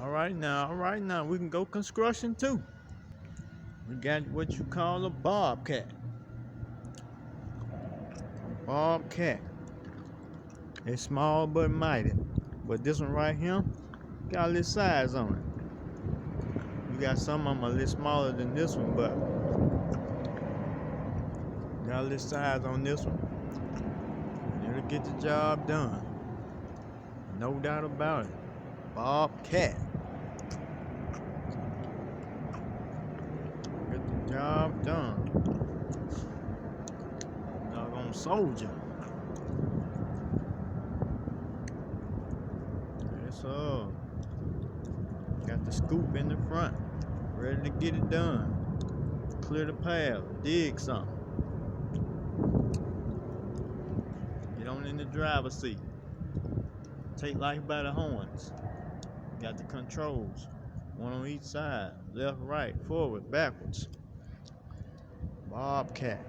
All right now, we can go construction too. We got what you call a bobcat. Bobcat. It's small but mighty. But this one right here got a little size on it. You got some of them a little smaller than this one, but got a little size on this one. It'll get the job done. No doubt about it. Bobcat. Get the job done. Doggone soldier. Yes, sir. Got the scoop in the front. Ready to get it done. Clear the path. Dig something. Get on in the driver's seat. Take life by the horns. Got the controls. One on each side. Left, right, forward, backwards. Bobcat.